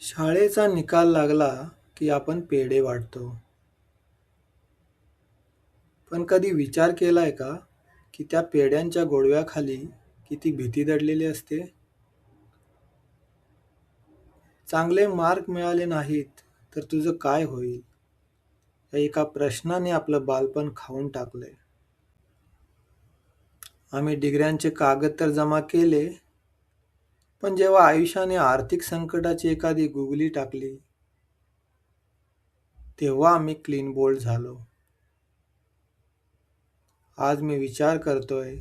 शाळेचा निकाल लागला की आपण पेढे वाटतो. पण कधी विचार केलाय का की त्या पेढ्यांच्या गोडव्याखाली किती भीती दडलेली असते? चांगले मार्क मिळाले नाहीत तर तुझं काय होईल? या एका प्रश्नाने आपलं बालपण खाऊन टाकलंय. आम्ही डिग्र्यांचे कागद तर जमा केले, पण जेव्हा आयुष्याने आर्थिक संकटाची एखादी गुगली टाकली, तेव्हा आम्ही क्लीन बोल्ड झालो. आज मी विचार करतोय,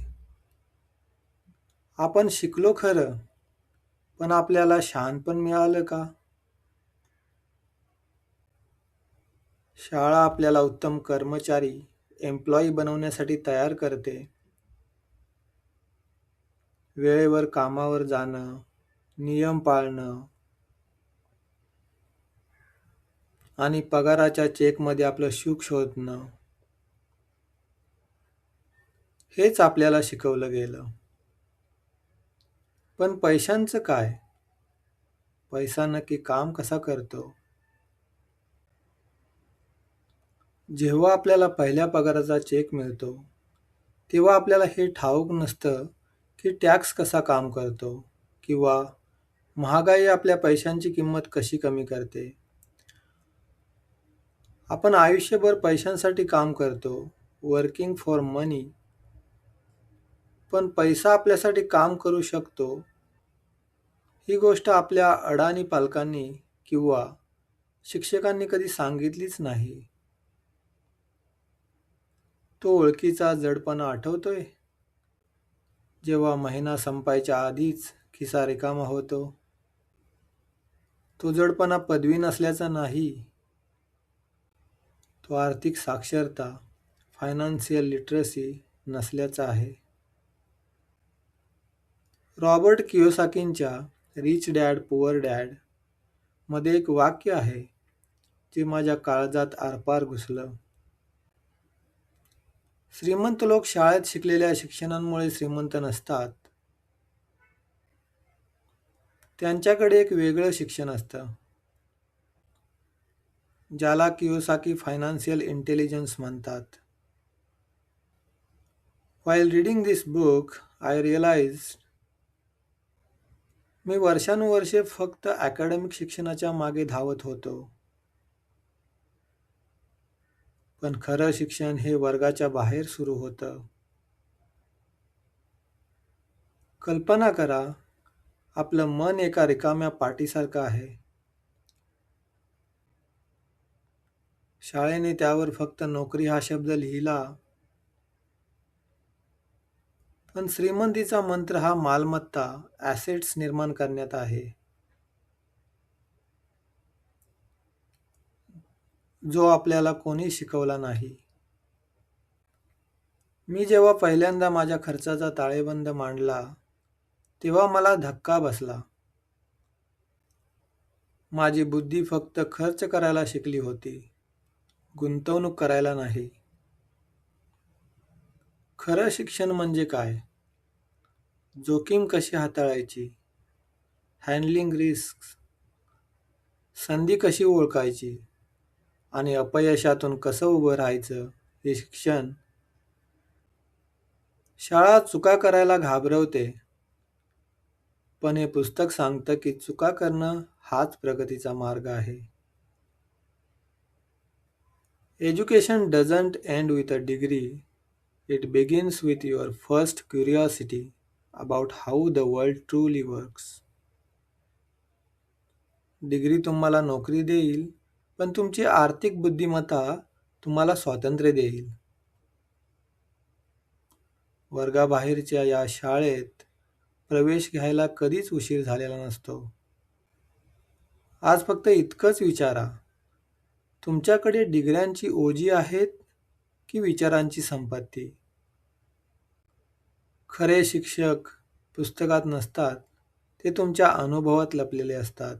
आपण शिकलो खरं, पण आपल्याला शहाणपण मिळालं का? शाळा आपल्याला उत्तम कर्मचारी, एम्प्लॉई बनवण्यासाठी तयार करते. वेळेवर कामावर जाणं, नियम पाळणं आणि पगाराच्या चेकमध्ये आपलं सुख शोधणं, हेच आपल्याला शिकवलं गेलं. पण पैशांचं काय? पैसा नक्की काम कसा करतो? जेव्हा आपल्याला पहिल्या पगाराचा चेक मिळतो, तेव्हा आपल्याला हे ठाऊक नसतं की टॅक्स कसा काम करतो किंवा महागाई आपल्या पैशांची किंमत कशी कमी करते. आपण आयुष्यभर पैशांसाठी काम करतो, वर्किंग फॉर मनी, पण पैसा आपल्यासाठी काम करू शकतो ही गोष्ट आपल्या अडाणी पालकांनी किंवा शिक्षकांनी कधी सांगितलीच नाही. तो ओळखीचा जडपणा आठवतोय? जेव्हा महिना संपायच्या आधीच खिसा रिकामा होतो. तो जडपणा पदवी नसल्याचा नाही, तो आर्थिक साक्षरता, फायनान्शियल लिटरसी नसल्याचा आहे. रॉबर्ट कियोसाकींच्या रिच डॅड पुअर डॅड मध्ये एक वाक्य आहे जे माझ्या काळजात आरपार घुसलं. श्रीमंत लोक शाळेत शिकलेल्या शिक्षणांमुळे श्रीमंत नसतात. त्यांच्याकडे एक वेगळं शिक्षण असतं, ज्याला कियोसाकी फायनान्शियल इंटेलिजन्स म्हणतात. While reading this book, I realized मी वर्षानुवर्षे फक्त अकॅडमिक शिक्षणाच्या मागे धावत होतो. पण खरं शिक्षण हे वर्गाच्या बाहेर सुरू होतं. कल्पना करा, आपलं मन एका रिकाम्या पाटीसारखं आहे. शाळेने त्यावर फक्त नोकरी हा शब्द लिहिला, पण श्रीमंतीचा मंत्र हा मालमत्ता, ॲसेट्स निर्माण करण्यात आहे, जो आपल्याला कोणी शिकवला नाही. मी जेव्हा पहिल्यांदा माझ्या खर्चाचा ताळेबंद मांडला, तेव्हा मला धक्का बसला. माझी बुद्धी फक्त खर्च करायला शिकली होती, गुंतवणूक करायला नाही. खरं शिक्षण म्हणजे काय? जोखीम कशी हाताळायची, हँडलिंग रिस्क, संधी कशी ओळखायची आणि अपयशातून कसं उभं राहायचं हे शिक्षण. शाळा चुका करायला घाबरवते, पण हे पुस्तक सांगतं की चुका करणं हाच प्रगतीचा मार्ग आहे. Education doesn't end with a degree, it begins with your first curiosity about how the world truly works. Degree तुम्हाला नोकरी देईल, पण तुमची आर्थिक बुद्धिमत्ता तुम्हाला स्वातंत्र्य देईल. वर्गाबाहेरच्या या शाळेत प्रवेश घ्यायला कधीच उशीर झालेला नसतो. आज फक्त इतकंच विचारा, तुमच्याकडे डिग्र्यांची ओझी आहेत की विचारांची संपत्ती? खरे शिक्षक पुस्तकात नसतात, ते तुमच्या अनुभवात लपलेले असतात.